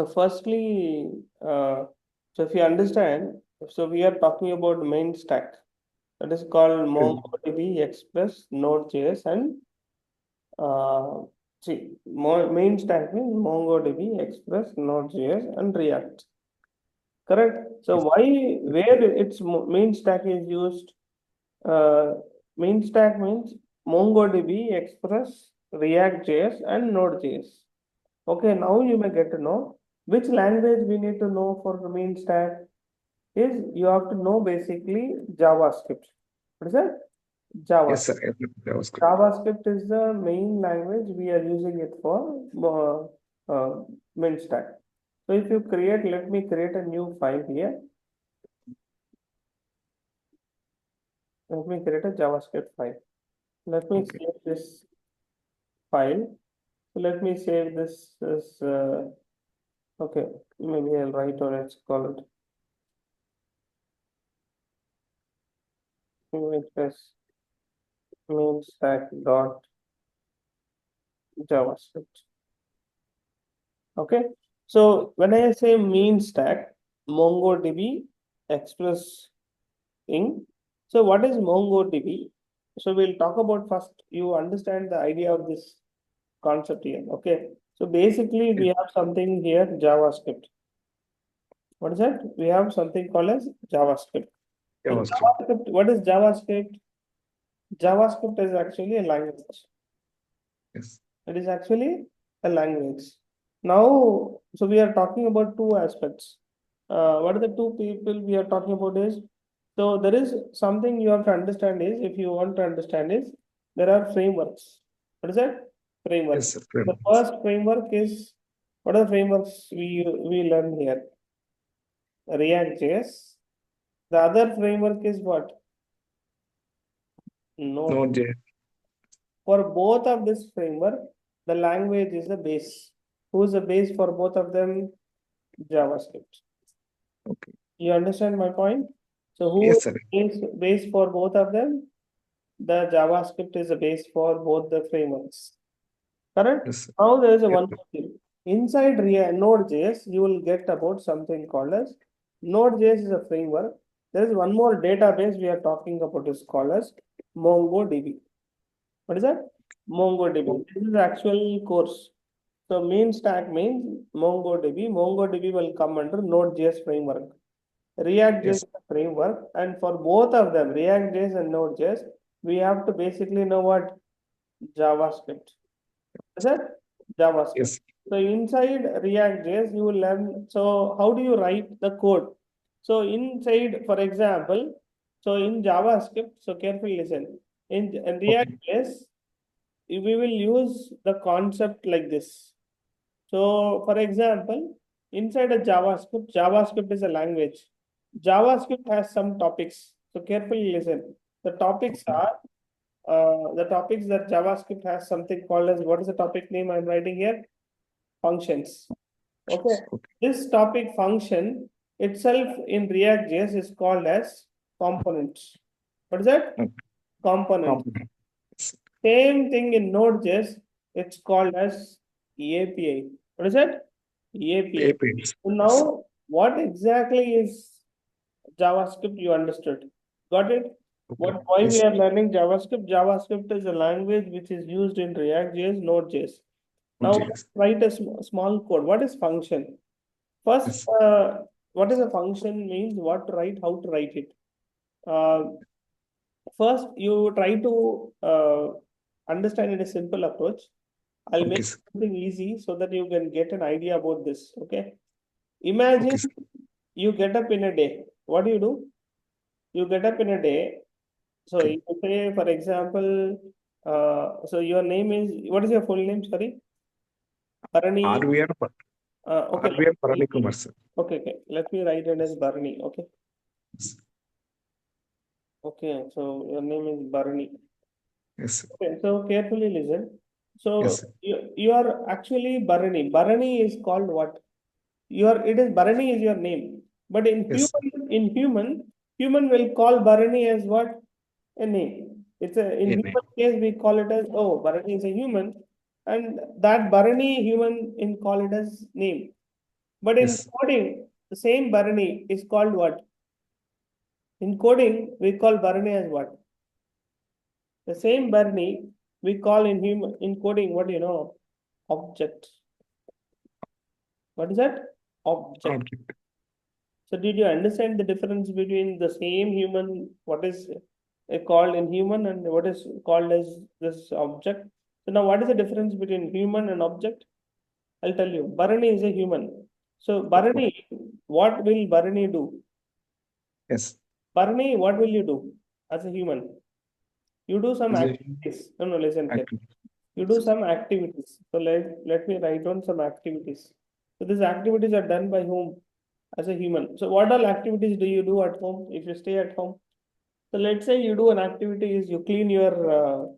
Firstly, so if you understand, so we are talking about main stack that is called MongoDB, Express, Node.js, and main stack means MongoDB, Express, Node.js, and React. Correct. So where its main stack is used? Uh, Main stack means MongoDB, Express, React.js, and Node.js. Okay, now you may get to know which language we need to know for the main stack is you have to know basically JavaScript. What is that? Yes, sir. JavaScript. JavaScript. JavaScript is the main language we are using it for main stack. So if you create, let me create a new file here. Let me create a JavaScript file. Let me Okay. save this file. So let me save this as okay. Maybe I'll write or let's call it images main stack dot JavaScript. Okay. So when I say main stack, MongoDB, Express Inc. So what is MongoDB? So we'll talk about first. You understand the idea of this concept here. Okay. So basically we have something here, JavaScript. What is that? We have something called as JavaScript. So JavaScript. JavaScript, what is JavaScript? JavaScript is actually a language. Yes. It is actually a language. Now, so we are talking about two aspects. What are the two people we are talking about is, so there is something you have to understand is, if you want to understand is, there are frameworks. What is that? Framework. Yes, sir. The Frameworks. first framework is, what are the frameworks we learn here? React.js. The other framework is what? Node. Node.js. For both of this framework, the language is the base. Who is the base for both of them? JavaScript. Okay. You understand my point? So who Yes, sir. is base for both of them? The JavaScript is the base for both the frameworks. Correct? Yes, sir. Now there is a Yes, one sir. more thing. Inside Node.js, you will get about something called as Node.js is a framework. There is one more database we are talking about is called as MongoDB. What is that? MongoDB. This is the actual course. So main stack means MongoDB. MongoDB will come under Node.js framework. React.js Yes. is a framework, and for both of them, React.js and Node.js, we have to basically know what JavaScript. Is that JavaScript? Yes. So inside React.js, you will learn. So how do you write the code? So inside, for example, so in JavaScript, so carefully listen. In Okay. React.js, we will use the concept like this. So, for example, inside a JavaScript, JavaScript is a language. JavaScript has some topics. So carefully listen. The topics Okay. are the topics that JavaScript has something called as, what is the topic name I'm writing here? Functions. Okay. Okay. This topic function itself in React.js is called as components. What is that? Okay. Component. Component. Yes. Same thing in Node.js, it's called as API. What is that? API. APIs. So Yes. now, what exactly is JavaScript? You understood. Got it? Okay. Why we Yes. are learning JavaScript? JavaScript is a language which is used in React.js, Node.js. Now, Node.js. write a small code. What is function? First, Yes. what is a function means what to write, how to write it. Uh, First, you try to understand in a simple approach. I'll Okay, make sir. something easy so that you can get an idea about this. Okay. Okay, Imagine sir. you get up in a day. What do? You get up in a day. So Okay. you say, for example, so your name is, what is your full name? Sorry. Barani. RVR. Okay. RVR Paranikumar, sir. Okay. Let me write it as Barani. Okay. Yes. Okay. So your name is Barani. Yes, sir. Okay, so carefully listen. Yes, So sir. you are actually Bharani. Bharani is called what? It is Bharani is your name. But Yes, sir. human will call Bharani as what? A name. It's a in A name. human case we call it as, oh, Bharani is a human, and that Bharani human in call it as name. But in Yes. coding, the same Bharani is called what? In coding, we call Bharani as what? The same Bharani we call in coding, what do you know? Object. What is that? Object. Object. So did you understand the difference between the same human, what is called in human and what is called as this object? So now what is the difference between human and object? I'll tell you. Bharani is a human. So Bharani, what will Bharani do? Yes. Bharani, what will you do as a human? You do some Is a activities. No, listen carefully. active. You do some activities. So let me write down some activities. So these activities are done by whom? As a human. So what all activities do you do at home if you stay at home? So let's say you do an activity is you clean your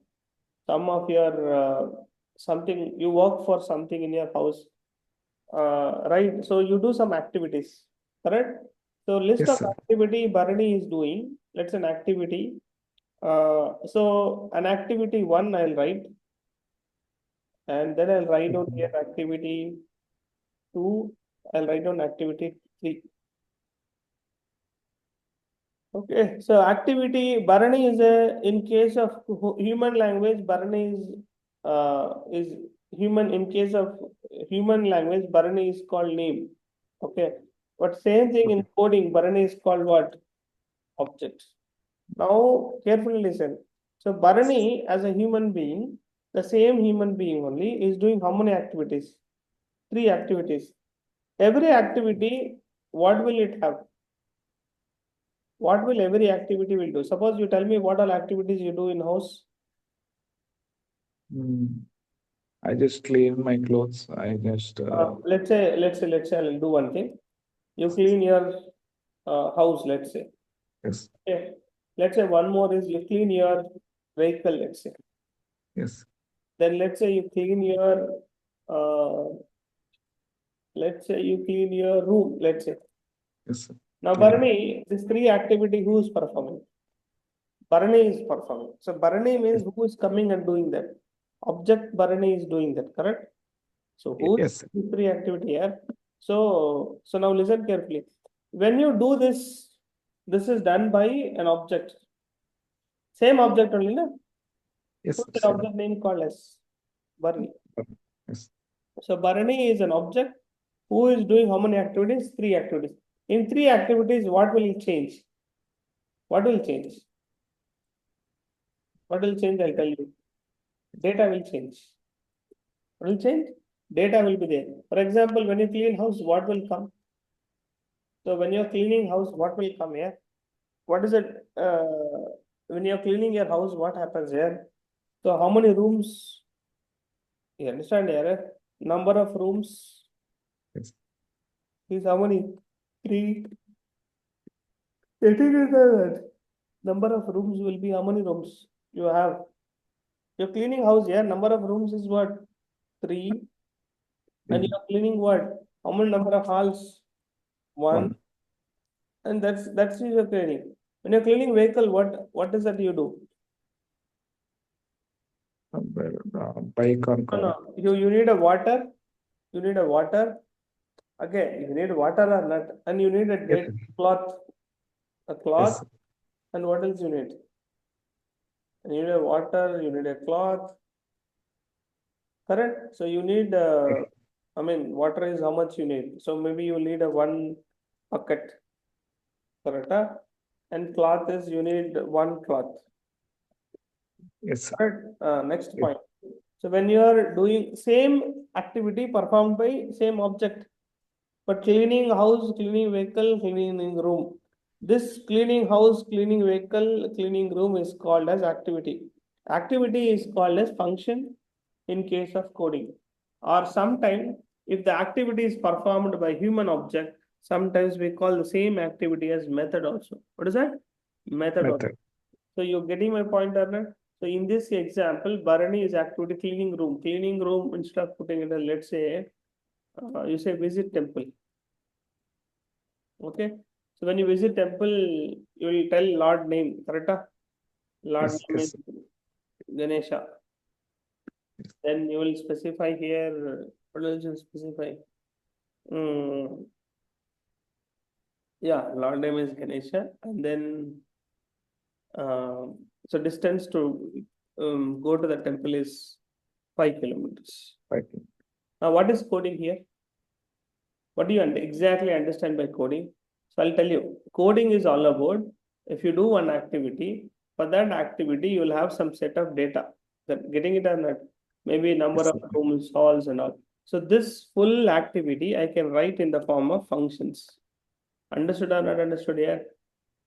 some of your something, you work for something in your house, right? So you do some activities, correct? So list Yes, of sir. activity Bharani is doing. Let's an activity. So an activity one I'll write, and then I'll write down here activity two. I'll write down activity three. Okay, so activity Bharani is a in case of human language, Bharani is human. In case of human language, Bharani is called name. Okay, but same thing in Okay. coding, Bharani is called what? Object. Now carefully listen. So Bharani as a human being, the same human being only is doing how many activities? Three activities. Every activity, what will it have? What will every activity will do? Suppose you tell me what all activities you do in house. Mm, I just clean my clothes. I just Let's say I'll do one thing. You clean your house, let's say. yes, Okay. Let's say one more is you clean your vehicle, let's say. yes, Then uh, let's say you clean your room, let's say. yes, sir. Now, Clean. Bharani, this three activity, who is performing? Bharani is performing. So Bharani means Yes, who is coming and doing that. Object Bharani is doing that, correct? So who's yes, sir. free activity here? So now listen carefully. When you do this, this is done by an object. Same object only, na? Yes, Who's sir. that Same. object name called as Bharani? Yes, So Bharani is an object who is doing how many activities? Three activities. In three activities, what will change? What will change? What will change? I'll tell you. Data will change. What will change? Data will be there. For example, when you clean house, what will come? So when you're cleaning house, what will come here? What is it? When you're cleaning your house, what happens here? So how many rooms? You understand here? Number of rooms yes, is how many? Three. I think is that number of rooms will be how many rooms you have? You're cleaning house here. Number of rooms is what? Three. And three, you're cleaning what? How many number of halls? One. one. And that's your cleaning. When you're cleaning vehicle, what is that you do? Bike or No, car. no. You need a water. You need a water. Okay, you need water or not, and you need a Yes, wet sir. cloth, a cloth, Yes, and what else you need? You need a water, you need a cloth, correct? So you need, yes, I mean, water is how much you need. So maybe you need a one bucket, correct? Huh? And cloth is you need one cloth, yes, sir. correct? Next Yes, point. So when you are doing same activity performed by same object, but cleaning house, cleaning vehicle, cleaning room. This cleaning house, cleaning vehicle, cleaning room is called as activity. Activity is called as function in case of coding. Or sometimes, if the activity is performed by human object, sometimes we call the same activity as method also. What is that? Method also. method. So you're getting my point, Arnett? So in this example, Bharani is activity cleaning room. Cleaning room, instead of putting it, let's say, you say visit temple. Okay. So when you visit temple, you will tell Lord name, correct? Lord Yes, name is yes, Ganesha. yes. Then you will specify here, what else you specify? Yeah, Lord name is Ganesha, and then so distance to go to the temple is 5 kilometers. Right. Now, what is coding here? What do you exactly understand by coding? So I'll tell you, coding is all about if you do one activity, for that activity, you will have some set of data. That getting it or not, maybe number Yes, of rooms, halls, and all. So this full activity I can write in the form of functions. Understood or not understood here?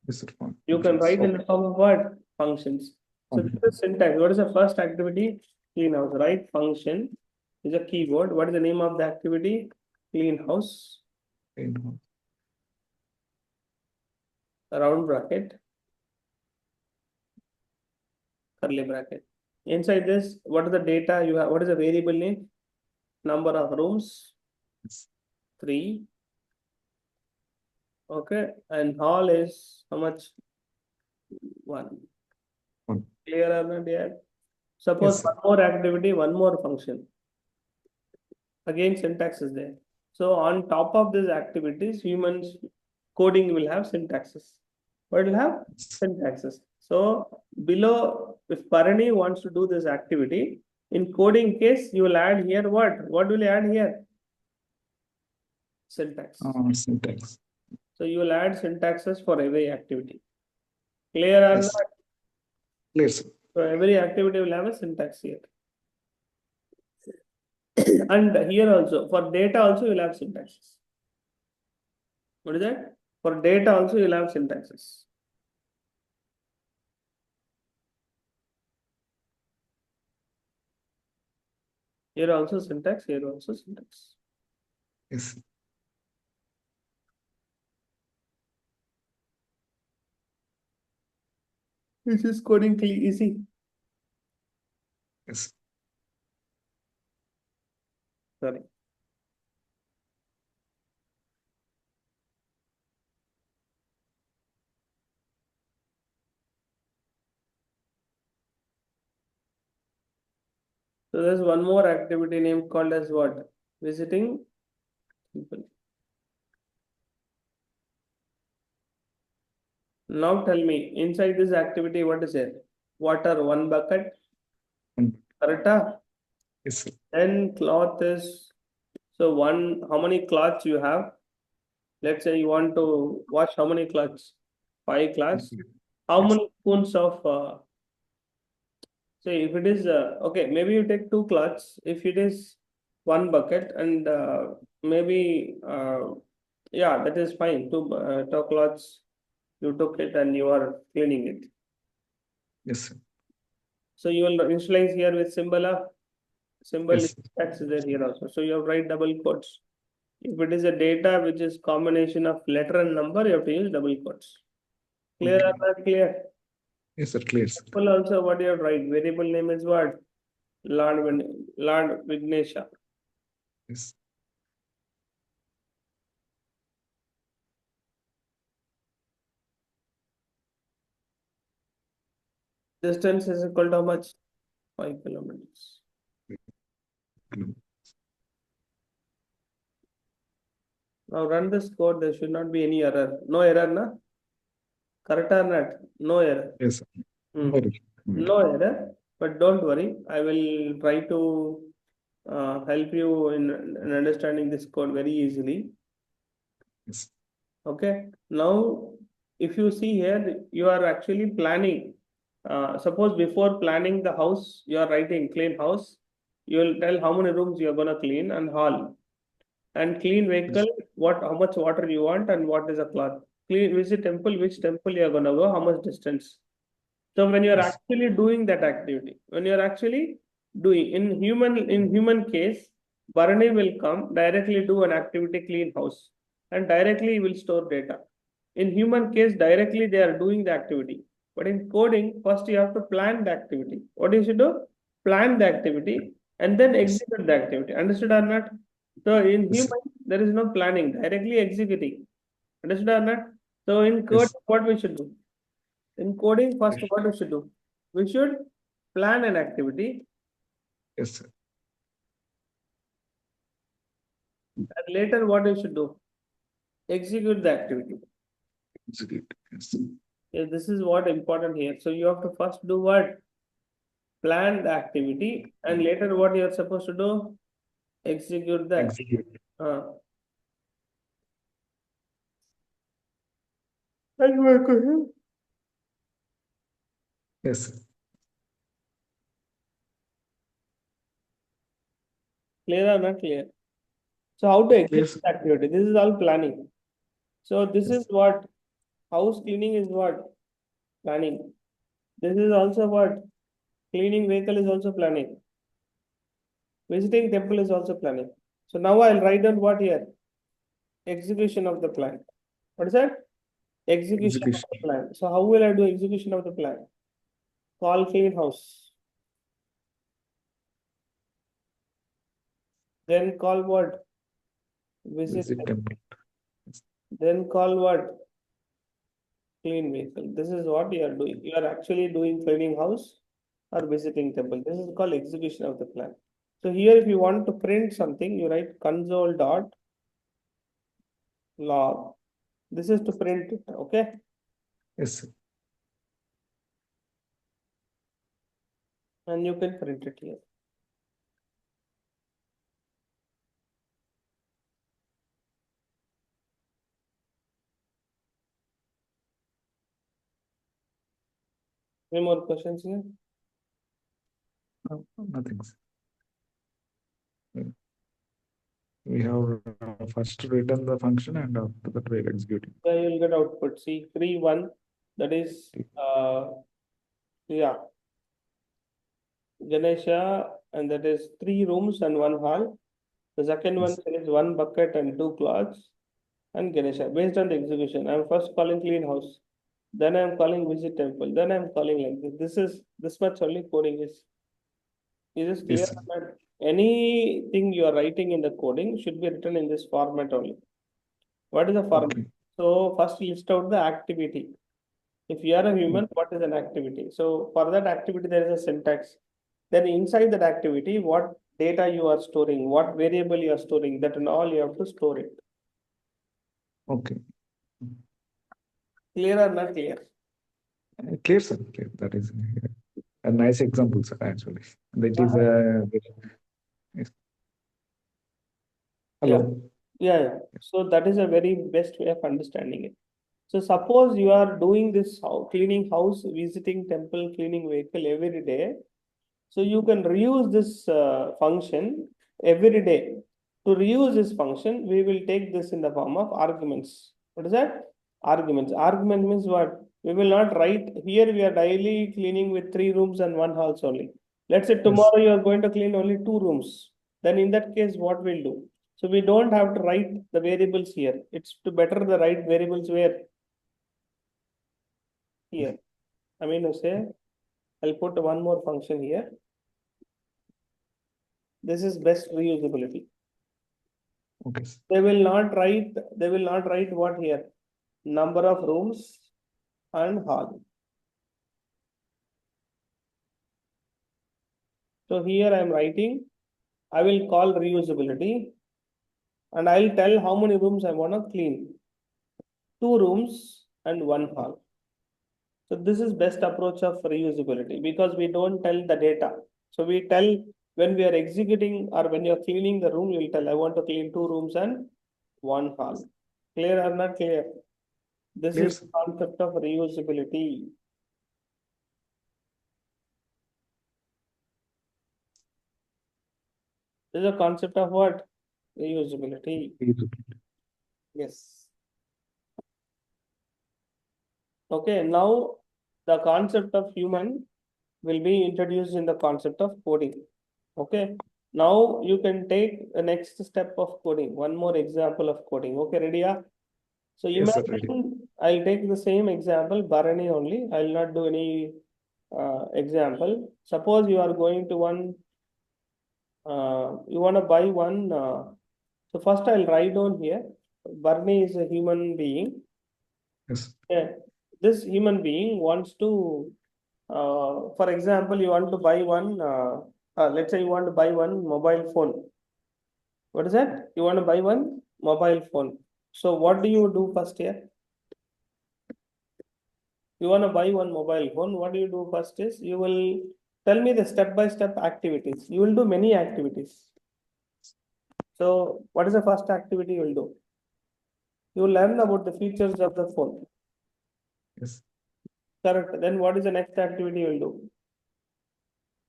yes, fine. You can write in the form of what? Functions. So this is syntax. What is the first activity? Clean house, right? Function is a keyword. What is the name of the activity? Clean house. Round bracket, curly bracket. Inside this, what is the data you have? What is the variable name? Number of rooms, 3. Okay, and hall is how much? 1. Clear or not yet? Suppose Yes, one more activity, one more function. Again, syntax is there. So on top of these activities, humans coding will have syntaxes. What will have? Syntaxes. So below, if Parani wants to do this activity, in coding case, you will add here what? What will you add here? Syntax. syntax. So you will add syntaxes for every activity. Clear or Yes. not? Clear, sir. So every activity will have a syntax here. And here also, for data also, you'll have syntaxes. What is that? For data also, you'll have syntaxes. Here also syntax, here also syntax. Yes. This is coding easy. Yes. Sorry. So there's one more activity name called as what? Visiting people. Now tell me, inside this activity, what is it? Water, 1 bucket. Correct? Yes, sir. Then cloth is, so how many cloths you have? Let's say you want to wash how many cloths? 5 cloths. How Yes. many spoons of, say if it is, okay, maybe you take 2 cloths. If it is 1 bucket and maybe, yeah, that is fine. 2 cloths, you took it and you are cleaning it. Yes, sir. So you will initialize here with symbol Yes. syntax is there here also. So you have to write double quotes. If it is a data which is combination of letter and number, you have to use double quotes. Clear or not clear? Yes, sir. Clear, sir. Symbol also what you have to write. Variable name is what? Lord Vignesha. Yes. Distance is equal to how much? 5 kilometers. Now run this code, there should not be any error. No error, na? Correct or not? No error. Yes, sir. No error, but don't worry. I will try to help you in understanding this code very easily. Yes. Okay. Now, if you see here, you are actually planning. Suppose before planning the house, you are writing clean house. You will tell how many rooms you are gonna clean and hall. And clean vehicle, how much water you want and what is the cloth. Clean visit temple, which temple you are gonna go, how much distance. So when you are Yes. actually doing that activity, when you are actually doing in human case, Bharani will come directly do an activity clean house and directly will store data. In human case, directly they are doing the activity. But in coding, first you have to plan the activity. What you should do? Plan the activity and then Yes. execute the activity. Understood or not? So in Yes, sir. human, there is no planning, directly executing. Understood or not? So in code, Yes. what we should do? In coding, first what we should do? We should plan an activity. Yes, sir. And later what you should do? Execute the activity. Execute. Yes. Yeah, this is what important here. So you have to first do what? Plan the activity, and later what you are supposed to do? Execute the activity. Execute. And my question. Yes. Clear or not clear? So how to execute Clear. the activity? This is all planning. So this is Yes. what? House cleaning is what? Planning. This is also what? Cleaning vehicle is also planning. Visiting temple is also planning. So now I'll write down what here? Execution of the plan. What is that? Execution of Execution. the plan. So how will I do execution of the plan? Call clean house. Then call what? Visit Visit temple. temple. Yes. Then call what? Clean vehicle. This is what you are doing. You are actually doing cleaning house or visiting temple. This is called execution of the plan. So here, if you want to print something, you write console dot log. This is to print it. Okay. Yes. And you can print it here. Any more questions here? No, nothing. We have first written the function and after that we are executing. Yeah, you'll get output. See, 3, 1, that is, yeah, Ganesha, and that is 3 rooms and 1 hall. The second one Yes. is 1 bucket and 2 cloths and Ganesha. Based on the execution, I'm first calling clean house, then I'm calling visit temple, then I'm calling like this. This is this much only coding is. Is this clear? Yes. Anything you are writing in the coding should be written in this format only. What is the format? Okay. So first list out the activity. If you are a human, what is an activity? So for that activity, there is a syntax. Then inside that activity, what data you are storing, what variable you are storing, that and all you have to store it. Okay. Clear or not clear? Clear, sir. Clear. That is a nice example, sir, actually. That is yes. Yeah. Hello. Yeah. So that is a very best way of understanding it. So suppose you are doing this cleaning house, visiting temple, cleaning vehicle every day. So you can reuse this function every day. To reuse this function, we will take this in the form of arguments. What is that? Arguments. Argument means what? We will not write here. We are daily cleaning with 3 rooms and 1 house only. Let's say Yes. tomorrow you are going to clean only 2 rooms. Then in that case, what we'll do? So we don't have to write the variables here. It's to better the right variables where here. I mean, to say, I'll put one more function here. This is best reusability. Okay. They will not write what here? Number of rooms and hall. So here I am writing, I will call reusability and I'll tell how many rooms I want to clean. 2 rooms and 1 hall. So this is best approach of reusability because we don't tell the data. So we tell when we are executing or when you're cleaning the room, you'll tell I want to clean 2 rooms and 1 hall. Clear or not clear? This Clear, is sir. the concept of reusability. This is a concept of what? Reusability. Reusability. Yes. Okay, now the concept of human will be introduced in the concept of coding. Okay, now you can take the next step of coding. One more example of coding. Okay, ready? So Yes, sir. Ready. imagine I'll take the same example, Bharani only. I'll not do any example. Suppose you are going to you want to buy one. So first I'll write down here. Barney is a human being. Yes. Yeah. This human being wants to, for example, you want to buy one. Let's say you want to buy one mobile phone. What is that? You want to buy one mobile phone. So what do you do first here? You want to buy one mobile phone. What do you do first is you will tell me the step-by-step activities. You will do many activities. So what is the first activity you will do? You will learn about the features of the phone. Yes. Correct. Then what is the next activity you will do?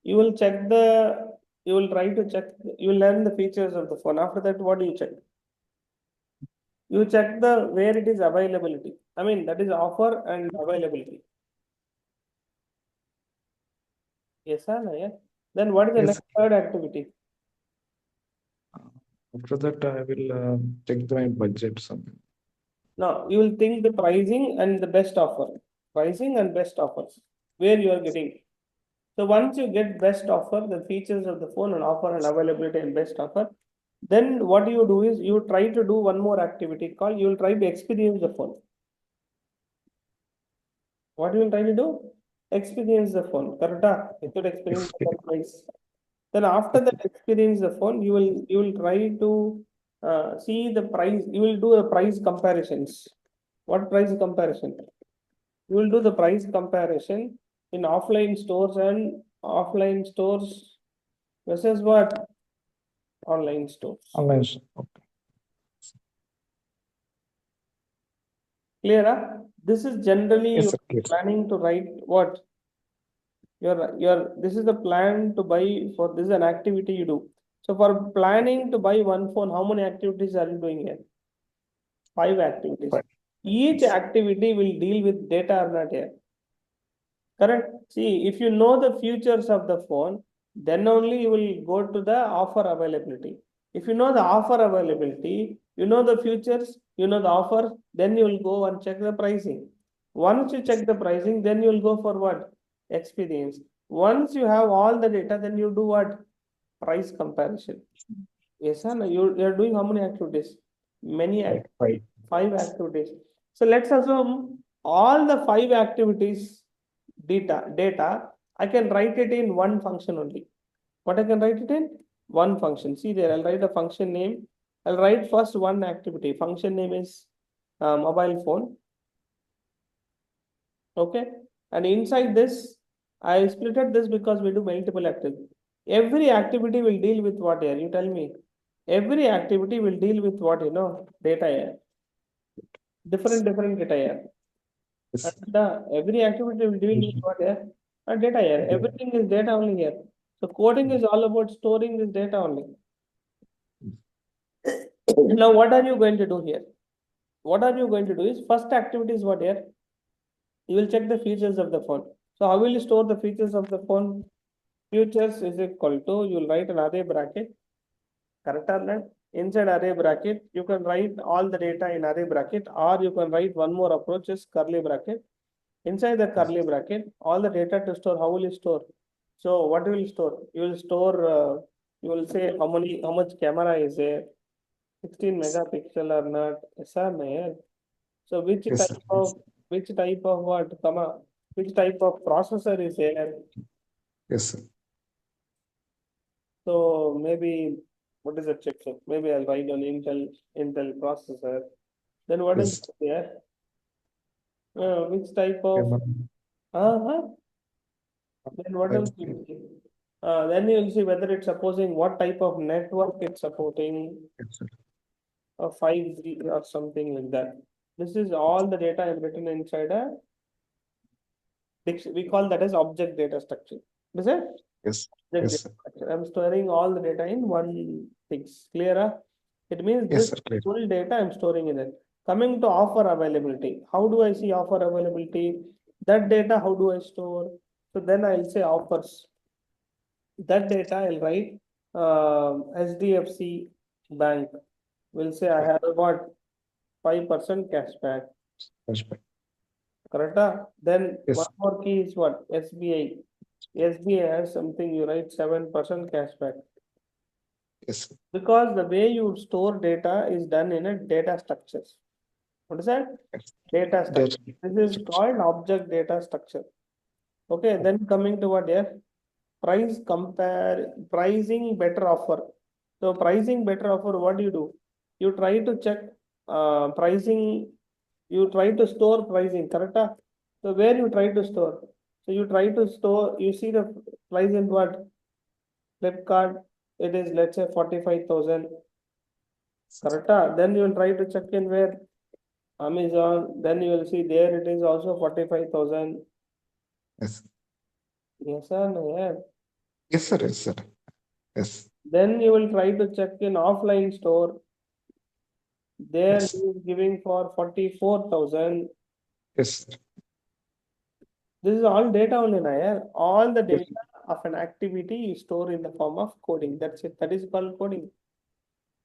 You will check the, you will try to check, you will learn the features of the phone. After that, what do you check? You check the where it is availability. I mean, that is offer and availability. Yes or no? Yeah. Then what is the Yes. next third activity? After that, I will check my budget. Something. Now you will think the pricing and the best offer. Pricing and best offers. Where you are getting. So once you get best offer, the features of the phone and offer and availability and best offer, then what you do is you try to do one more activity called you will try to experience the phone. What you will try to do? Experience the phone. Correct? You should experience the phone twice. Then after that experience the phone, you will try to see the price. You will do a price comparisons. What price comparison? You will do the price comparison in offline stores and offline stores versus what? Online stores. Online. Okay. Clear? This is generally Yes, you're sir. Clear. planning to write what? This is the plan to buy for this is an activity you do. So for planning to buy one phone, how many activities are you doing here? 5 activities. Fine. Each activity will deal with data or not here. Correct? See, if you know the features of the phone, then only you will go to the offer availability. If you know the offer availability, you know the features, you know the offer, then you will go and check the pricing. Once you check the pricing, then you will go for what? Experience. Once you have all the data, then you do what? Price comparison. Yes, sir. You are doing how many activities? Many Right. 5 activities. So let's assume all the 5 activities data, I can write it in one function only. What I can write it in? One function. See there, I'll write a function name. I'll write first one activity. Function name is mobile phone. Okay. And inside this, I splitted this because we do multiple activities. Every activity will deal with what here? You tell me. Every activity will deal with what, data here. Different data here. Yes. And every activity will deal with what here? Data here. Everything is data only here. So coding is all about storing this data only. Now what are you going to do here? What are you going to do is first activity is what here? You will check the features of the phone. So how will you store the features of the phone? Features is equal to, you will write an array bracket. Correct or not? Inside array bracket, you can write all the data in array bracket, or you can write one more approach is curly bracket. Inside the curly bracket, all the data to store, how will you store? So what will you store? You will store, you will say how much camera is there, 16 megapixel or not, yes or no? So Yes, sir. which type of what, which type of processor is there? Yes, sir. So maybe, what is the chipset? Maybe I'll write on Intel processor. Then what is Yes. there? Which type of, Camera. uh-huh. Then what else Right. you will see? Then you will see whether it's supposing what type of network it's supporting, Yes, sir. a 5G or something like that. This is all the data I've written inside a we call that as object data structure. Is it? Yes. Object Yes, data sir. structure. I'm storing all the data in one thing. Clear? It means Yes, this sir. Clear. full data I'm storing in it. Coming to offer availability. How do I see offer availability? That data, how do I store? So then I'll say offers. That data I'll write SDFC bank will say I have what 5% cashback. Flashback. Correct? Then Yes. one more key is what? SBI. SBI has something you write 7% cashback. Yes. Because the way you store data is done in a data structures. What is that? Yes. Data structure. This is called object data structure. Okay, then coming to what here? Pricing better offer. So pricing better offer, what do? You try to check pricing, you try to store pricing, correct? So where you try to store? So you try to store, you see the price in what? Flipkart, it is let's say 45,000, correct? Then you will try to check in where? Amazon, then you will see there it is also 45,000. Yes. Yes sir, no, yeah. Yes, sir. Yes, sir. Yes. Then you will try to check in offline store. There Yes. he is giving for 44,000. Yes, sir. This is all data only, Nair. All the Yes. data of an activity you store in the form of coding. That's it. That is called coding.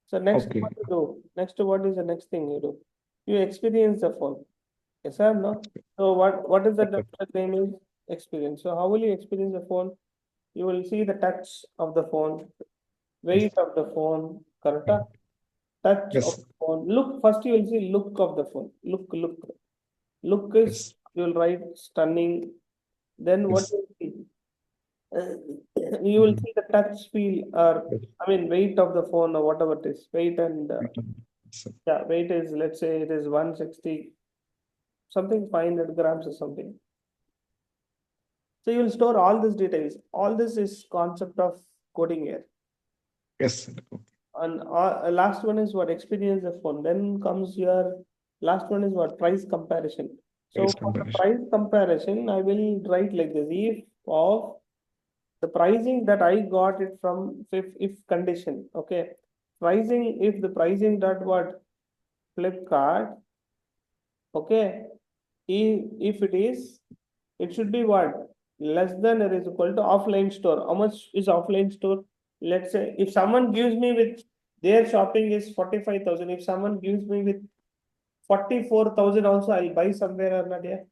So next Okay. what you do? Next, what is the next thing you do? You experience the phone. Yes or no? So what is the Yes, sir. name is experience. So how will you experience the phone? You will see the touch of the phone, Yes. weight of the phone, correct? Touch of Yes. the phone. Look, first you will see look of the phone. Look is Yes. you will write stunning. Then what Yes. you will see? You will Mhm. see the touch feel or Yes. I mean weight of the phone or whatever it is. Weight and Yes, sir. yeah, weight is let's say it is 160 something 500 grams or something. So you will store all these details. All this is concept of coding here. Yes, sir. Okay. And last one is what experience the phone. Then comes your last one is what price comparison. So Price for the comparison. price comparison, I will write like this: if of the pricing that I got it from if condition, okay, pricing if the pricing that what Flipkart, okay, if it is, it should be what less than or is equal to offline store. How much is offline store? Let's say if someone gives me with their shopping is 45,000, if someone gives me with 44,000 also, I'll buy somewhere or not. Yeah.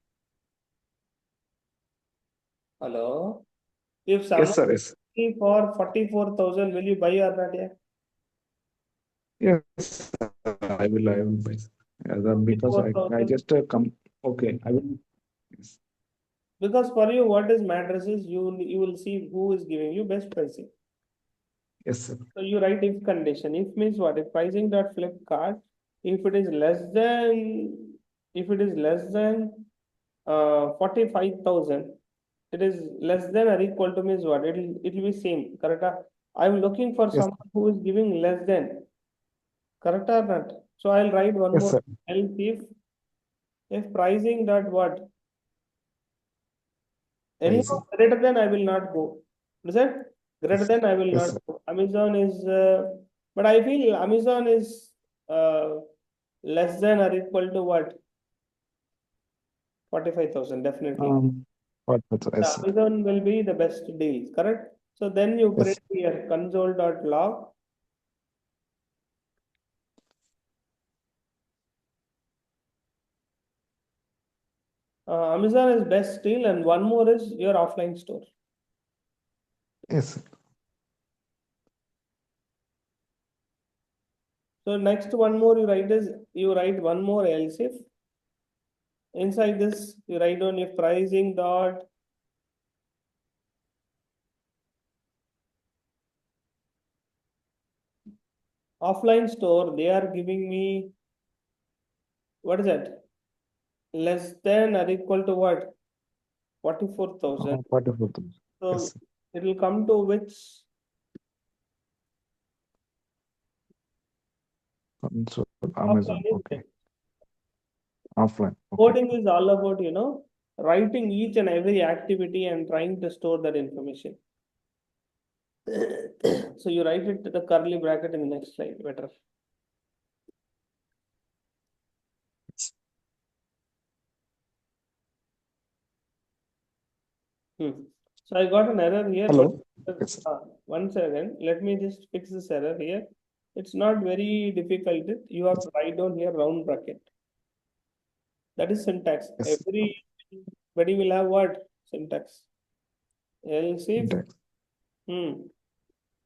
Hello. If Yes, someone sir. gives Yes. me for 44,000, will you buy or not? Yeah. Yes, I will. I will buy. Because I 44,000. just come. Okay. I will. Yes. Because for you, what is matters is you will see who is giving you best pricing. Yes, sir. So you write if condition. If means what? If pricing dot Flipkart, if it is less than if it is less than 45,000, it is less than or equal to means what? It'll be same, correct? I'm looking for Yes. someone who is giving less than, correct or not? So I'll write one Yes, more sir. else if pricing dot what? Anyhow, Pricing. greater than I will not go. Is it? Greater Yes. than I will Yes, not sir. go. Amazon is, but I feel Amazon is less than or equal to what? 45,000, definitely. Yes, The sir. Amazon will be the best deal, correct? So then you print Yes. here console.log. Amazon is best deal, and one more is your offline store. Yes, sir. So next one more you write one more else if inside this you write on if pricing dot offline store, they are giving me what is that? Less than or equal to what? 44,000. 44,000. Yes, So sir. it will come to which So offline Amazon. is Okay. it? Offline. Okay. Coding is all about, writing each and every activity and trying to store that information. So you write it to the curly bracket in the next slide, better. Yes. So I got an error here. Hello. Yes, sir. One second. Let me just fix this error here. It's not very difficult. You have to write down here round bracket. That is syntax. Yes. Everybody will have what? Syntax. Else if, Syntax.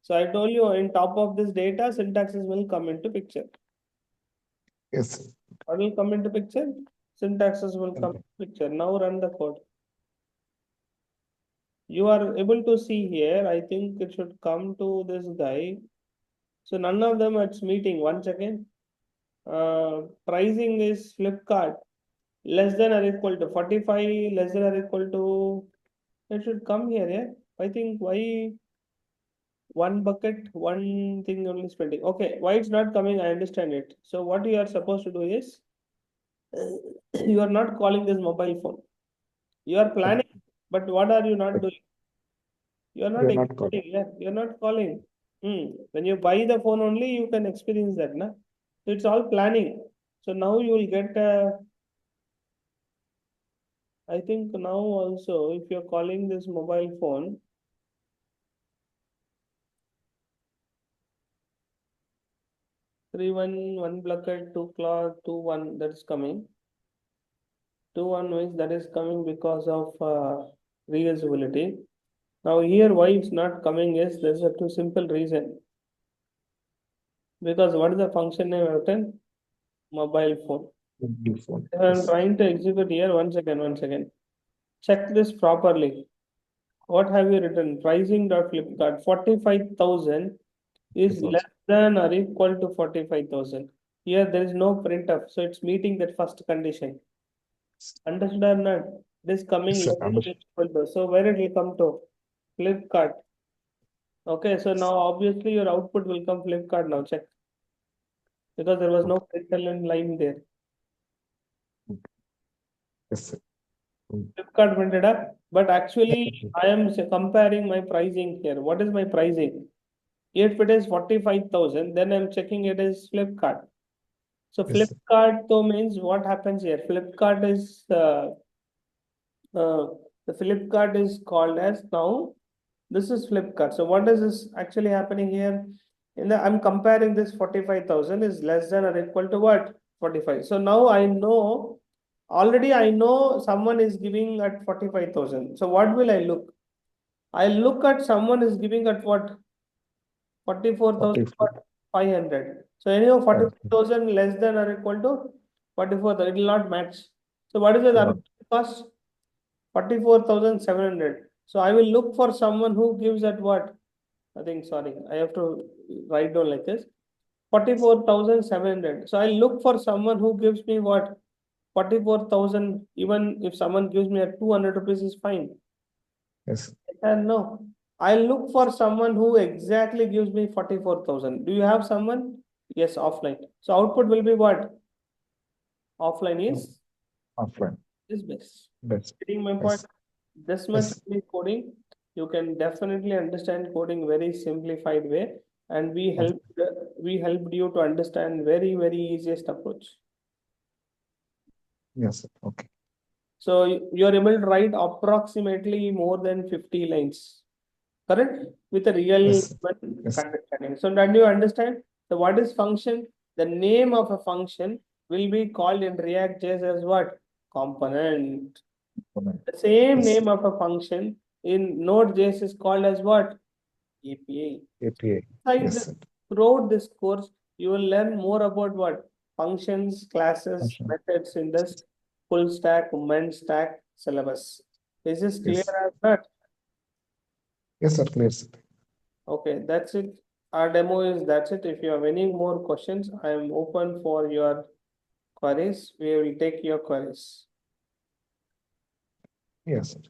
So I told you in top of this data, syntaxes will come into picture. Yes, sir. What will come into picture? Syntaxes will come Okay. into picture. Now run the code. You are able to see here, I think it should come to this guy. So none of them it's meeting. Once again, pricing is Flipkart less than or equal to 45, less than or equal to, it should come here, yeah. I think why one bucket, one thing only spending. Okay, why it's not coming, I understand it. So what you are supposed to do is you are not calling this mobile phone. You are planning, but what are you not doing? You are not You're not calling. executing, yeah, you're not calling. When you buy the phone only, you can experience that, na? So it's all planning. So now you will get, I think now also, if you're calling this mobile phone, one bucket, 2 clock, 2 1, that's coming. 2 1 means that is coming because of reusability. Now here why it's not coming is there's a too simple reason. Because what is the function name written? Mobile phone. Mobile phone. If I'm Yes. trying to execute here, one second. Check this properly. What have you written? Pricing.flipkart 45,000 is less than or equal to 45,000. Here there is no printf, so it's meeting that first condition. Understood or not? It is coming Yes, sir. less than or equal to. So where it will come to? Flipkart. Okay, so now obviously your output will come Flipkart now. Check. Because there was no println line there. Yes, sir. Flipkart printed up, but actually I am comparing my pricing here. What is my pricing? If it is 45,000, then I'm checking it is Flipkart. So Yes, sir. Flipkart though means what happens here? Flipkart is the Flipkart is called as now. This is Flipkart. So what is this actually happening here? I'm comparing this 45,000 is less than or equal to what? 45. So now I know already I know someone is giving at 45,000. So what will I look? I look at someone is giving at what? 44,500. So anyhow, 45,000 less than or equal to 44,000. It will not match. So what is the other cost? 44,700. So I will look for someone who gives at what? I think, sorry, I have to write down like this. 44,700. So I look for someone who gives me what? 44,000. Even if someone gives me at 200 rupees is fine. Yes. And no, I look for someone who exactly gives me 44,000. Do you have someone? Yes, offline. So output will be what? Offline is Offline. best. Best. Getting my point? Yes. This much coding, you can definitely understand coding very simplified way, and we helped you to understand very easiest approach. Yes, sir. Okay. So you are able to write approximately more than 50 lines, correct? With a real Yes. Yes. understanding. So then you understand. So what is function? The name of a function will be called in React.js as what? Component. The same Yes. name of a function in Node.js is called as what? API. API. Besides Yes, this, sir. throughout this course, you will learn more about what? Functions, classes, Function. methods in this full stack, men stack syllabus. Is this clear Yes. as that? Yes, sir. Clear, sir. Okay, that's it. Our demo is that's it. If you have any more questions, I am open for your queries. We will take your queries. Yes, sir.